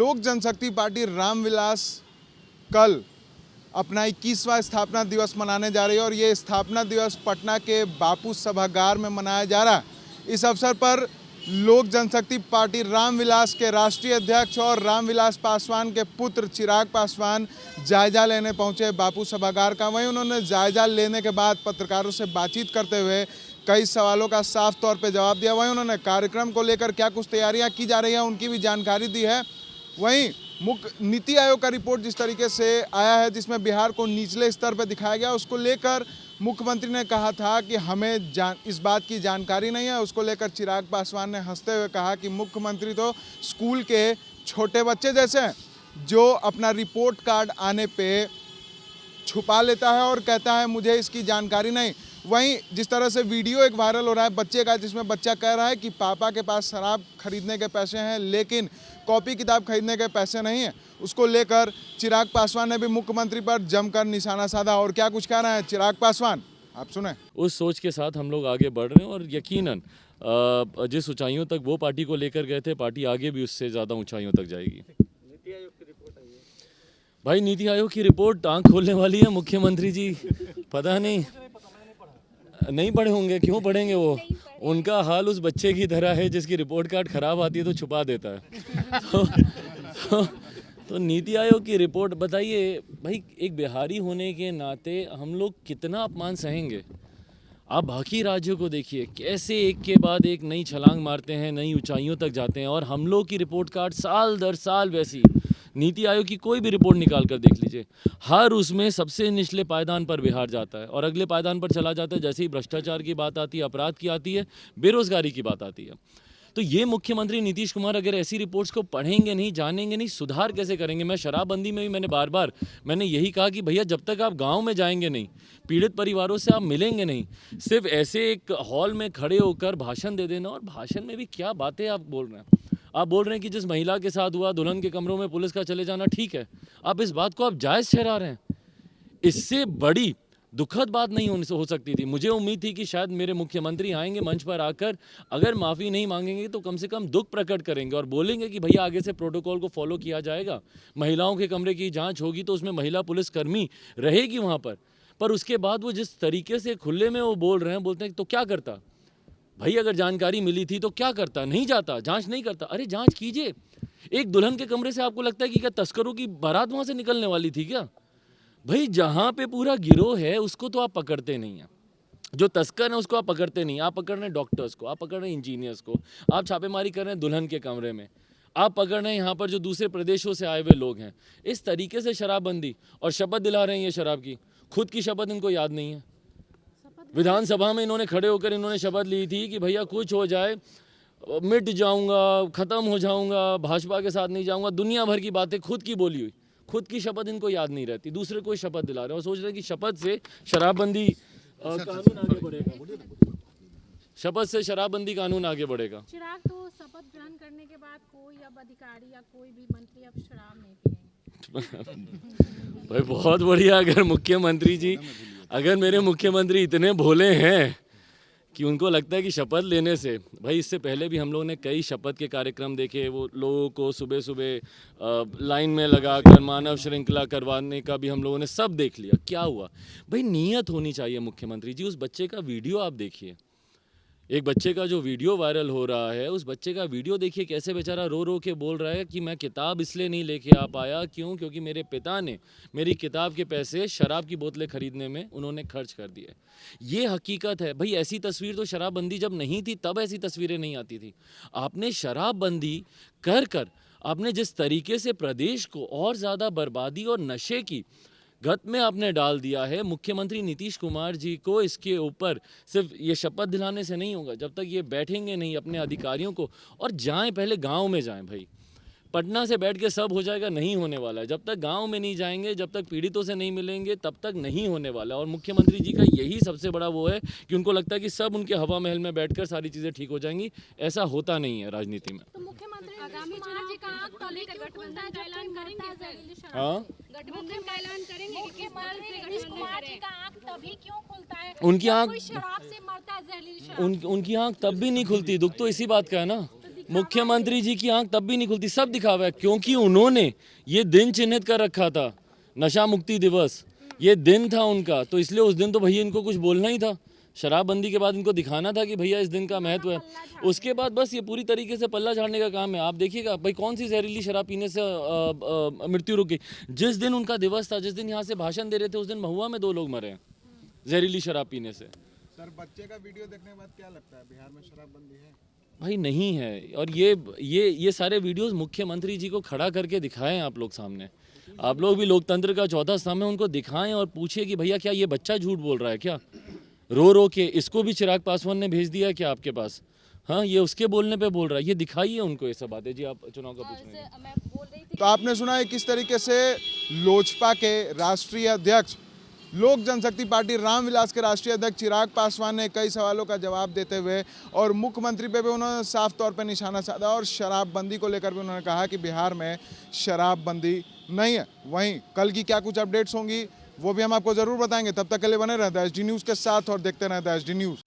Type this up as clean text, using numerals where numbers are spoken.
लोक जनशक्ति पार्टी रामविलास कल अपना 21वां स्थापना दिवस मनाने जा रही है और ये स्थापना दिवस पटना के बापू सभागार में मनाया जा रहा है। इस अवसर पर लोक जनशक्ति पार्टी रामविलास के राष्ट्रीय अध्यक्ष और रामविलास पासवान के पुत्र चिराग पासवान जायजा लेने पहुंचे बापू सभागार का। वहीं उन्होंने जायजा लेने के बाद पत्रकारों से बातचीत करते हुए कई सवालों का साफ तौर पे जवाब दिया। वहीं उन्होंने कार्यक्रम को लेकर क्या कुछ तैयारियां की जा रही हैं उनकी भी जानकारी दी है। वहीं नीति आयोग का रिपोर्ट जिस तरीके से आया है जिसमें बिहार को निचले स्तर पर दिखाया गया, उसको लेकर मुख्यमंत्री ने कहा था कि हमें इस बात की जानकारी नहीं है। उसको लेकर चिराग पासवान ने हंसते हुए कहा कि मुख्यमंत्री तो स्कूल के छोटे बच्चे जैसे हैं जो अपना रिपोर्ट कार्ड आने पे छुपा लेता है और कहता है मुझे इसकी जानकारी नहीं। वहीं जिस तरह से वीडियो एक वायरल हो रहा है बच्चे का, जिसमें बच्चा कह रहा है कि पापा के पास शराब खरीदने के पैसे हैं लेकिन कॉपी किताब खरीदने के पैसे नहीं हैं, उसको लेकर चिराग पासवान ने भी मुख्यमंत्री पर जमकर निशाना साधा। और क्या कुछ कह रहे हैं चिराग पासवान, आप सुने। उस सोच के साथ हम लोग आगे बढ़ रहे हैं और यकीनन जिस ऊंचाइयों तक वो पार्टी को लेकर गए थे, पार्टी आगे भी उससे ज़्यादा ऊंचाइयों तक जाएगी। नीति आयोग की रिपोर्ट आई है भाई, नीति आयोग की रिपोर्ट आंख खोलने वाली है मुख्यमंत्री जी। पता नहीं पढ़े होंगे, क्यों पढ़ेंगे वो? उनका हाल उस बच्चे की तरह है जिसकी रिपोर्ट कार्ड खराब आती है तो छुपा देता है। तो नीति आयोग की रिपोर्ट बताइए भाई, एक बिहारी होने के नाते हम लोग कितना अपमान सहेंगे। आप बाकी राज्यों को देखिए कैसे एक के बाद एक नई छलांग मारते हैं, नई ऊंचाइयों तक जाते हैं, और हम लोग की रिपोर्ट कार्ड साल दर साल वैसी। नीति आयोग की कोई भी रिपोर्ट निकाल कर देख लीजिए, हर उसमें सबसे निचले पायदान पर बिहार जाता है और अगले पायदान पर चला जाता है। जैसे ही भ्रष्टाचार की बात आती है, अपराध की आती है, बेरोजगारी की बात आती है। तो ये मुख्यमंत्री नीतीश कुमार अगर ऐसी रिपोर्ट्स को पढ़ेंगे नहीं, जानेंगे नहीं, सुधार कैसे करेंगे? मैं शराबबंदी में भी मैंने यही कहा कि भैया जब तक आप गांव में जाएंगे नहीं, पीड़ित परिवारों से आप मिलेंगे नहीं, सिर्फ ऐसे एक हॉल में खड़े होकर भाषण दे देना। और भाषण में भी क्या बातें आप बोल रहे हैं? आप बोल रहे हैं कि जिस महिला के साथ हुआ, दुल्हन के कमरों में पुलिस का चले जाना ठीक है, आप इस बात को आप जायज़ ठहरा रहे हैं। इससे बड़ी दुखद बात नहीं हो सकती थी। मुझे उम्मीद थी कि शायद मेरे मुख्यमंत्री आएंगे मंच पर आकर, अगर माफ़ी नहीं मांगेंगे तो कम से कम दुख प्रकट करेंगे और बोलेंगे कि भैया आगे से प्रोटोकॉल को फॉलो किया जाएगा, महिलाओं के कमरे की जांच होगी तो उसमें महिला पुलिसकर्मी रहेगी वहाँ पर उसके बाद वो जिस तरीके से खुले में वो बोल रहे हैं, बोलते हैं तो क्या करता भाई? अगर जानकारी मिली थी तो क्या करता? नहीं जाता, जांच नहीं करता। अरे जांच कीजिए। एक दुल्हन के कमरे से आपको लगता है कि क्या तस्करों की बारात वहाँ से निकलने वाली थी क्या? भाई जहाँ पे पूरा गिरोह है उसको तो आप पकड़ते नहीं हैं, जो तस्कर है उसको आप पकड़ते नहीं। आप पकड़ रहे हैं डॉक्टर्स को, आप पकड़ रहे हैं इंजीनियर्स को, आप छापेमारी कर रहे हैं दुल्हन के कमरे में, आप पकड़ रहे हैं यहाँ पर जो दूसरे प्रदेशों से आए हुए लोग हैं। इस तरीके से शराबबंदी और शपथ दिला रहे हैं ये शराब की, खुद की शपथ इनको याद नहीं है। विधानसभा में इन्होंने खड़े होकर इन्होंने शपथ ली थी कि भैया कुछ हो जाए मिट जाऊंगा, खत्म हो जाऊंगा, भाजपा के साथ नहीं जाऊंगा, दुनिया भर की बातें खुद की बोली हुई। खुद की शपथ इनको याद नहीं रहती, दूसरे को शपथ दिला रहे हैं और सोच रहे हैं कि शपथ से शराबबंदी कानून आगे बढ़ेगा। शपथ से शराबबंदी कानून आगे बढ़ेगा। चिराग, तो शपथ ग्रहण करने के बाद कोई अब अधिकारी या कोई भी मंत्री अब शराब नहीं पिएंगे? भाई बहुत बढ़िया। अगर मेरे मुख्यमंत्री इतने भोले हैं कि उनको लगता है कि शपथ लेने से, भाई इससे पहले भी हम लोगों ने कई शपथ के कार्यक्रम देखे, वो लोगों को सुबह सुबह लाइन में लगाकर मानव श्रृंखला करवाने का भी हम लोगों ने सब देख लिया। क्या हुआ? भाई नीयत होनी चाहिए मुख्यमंत्री जी। उस बच्चे का वीडियो आप देखिए, एक बच्चे का जो वीडियो वायरल हो रहा है, उस बच्चे का वीडियो देखिए कैसे बेचारा रो रो के बोल रहा है कि मैं किताब इसलिए नहीं लेके आ पाया, क्यों? क्योंकि मेरे पिता ने मेरी किताब के पैसे शराब की बोतलें खरीदने में उन्होंने खर्च कर दिए। ये हकीकत है भाई। ऐसी तस्वीर तो शराबबंदी जब नहीं थी तब ऐसी तस्वीरें नहीं आती थी। आपने शराबबंदी कर आपने जिस तरीके से प्रदेश को और ज़्यादा बर्बादी और नशे की गत में आपने डाल दिया है, मुख्यमंत्री नीतीश कुमार जी को इसके ऊपर सिर्फ ये शपथ दिलाने से नहीं होगा। जब तक ये बैठेंगे नहीं अपने अधिकारियों को, और जाएं पहले गांव में जाएं भाई। पटना से बैठ के सब हो जाएगा, नहीं होने वाला है। जब तक गांव में नहीं जाएंगे, जब तक पीड़ितों से नहीं मिलेंगे, तब तक नहीं होने वाला। और मुख्यमंत्री जी का यही सबसे बड़ा वो है कि उनको लगता है कि सब उनके हवा महल में बैठकर सारी चीज़ें ठीक हो जाएंगी। ऐसा होता नहीं है राजनीति में। तो मुख्यमंत्री आगामी चुनाव जी का आंख तले के गठबंधन का ऐलान करेंगे? हाँ, गठबंधन का ऐलान करेंगे? मुख्यमंत्री नीतीश कुमार जी का आंख तभी क्यों खुलता है? उनकी आंख कोई शराब से मरता है, जहरीली शराब। उनकी आंख तब भी नहीं खुलती। दुख तो इसी बात का है ना। मुख्यमंत्री जी की आंख तब भी नहीं खुलती, सब दिखावा है, क्योंकि उन्होंने ये दिन चिन्हित कर रखा था, नशा मुक्ति दिवस, ये दिन था उनका, तो इसलिए उस दिन तो भैया इनको कुछ बोलना ही था। शराबबंदी के बाद इनको दिखाना था कि भैया इस दिन का महत्व है। उसके बाद बस ये पूरी तरीके से पल्ला झाड़ने का काम है। आप देखिएगा भाई कौन सी जहरीली शराब पीने से मृत्यु रुक गई। जिस दिन उनका दिवस था, जिस दिन यहाँ से भाषण दे रहे थे, उस दिन महुआ में 2 लोग मरे हैं जहरीली शराब पीने से। सर, बच्चे का वीडियो देखने के बाद क्या लगता है, बिहार में शराबबंदी है? भाई नहीं है, और ये सारे वीडियोस मुख्यमंत्री जी को खड़ा करके दिखाएं आप लोग सामने। आप लोग भी लोकतंत्र का चौथा स्तंभ है, उनको दिखाएं और पूछिए कि भैया क्या ये बच्चा झूठ बोल रहा है क्या? रो के इसको भी चिराग पासवान ने भेज दिया है क्या आपके पास? हाँ, ये उसके बोलने पे बोल रहा है, ये दिखाइए उनको ये सब बातें। जी आप चुनाव का पूछ रहे हैं। तो आपने सुना है किस तरीके से लोजपा के राष्ट्रीय अध्यक्ष, लोक जनशक्ति पार्टी रामविलास के राष्ट्रीय अध्यक्ष चिराग पासवान ने कई सवालों का जवाब देते हुए और मुख्यमंत्री पे भी उन्होंने साफ तौर पे निशाना साधा और शराबबंदी को लेकर भी उन्होंने कहा कि बिहार में शराबबंदी नहीं है। वहीं कल की क्या कुछ अपडेट्स होंगी वो भी हम आपको जरूर बताएंगे। तब तक के लिए बने रहते हैं एसडी न्यूज़ के साथ और देखते रहते हैं एसडी न्यूज़।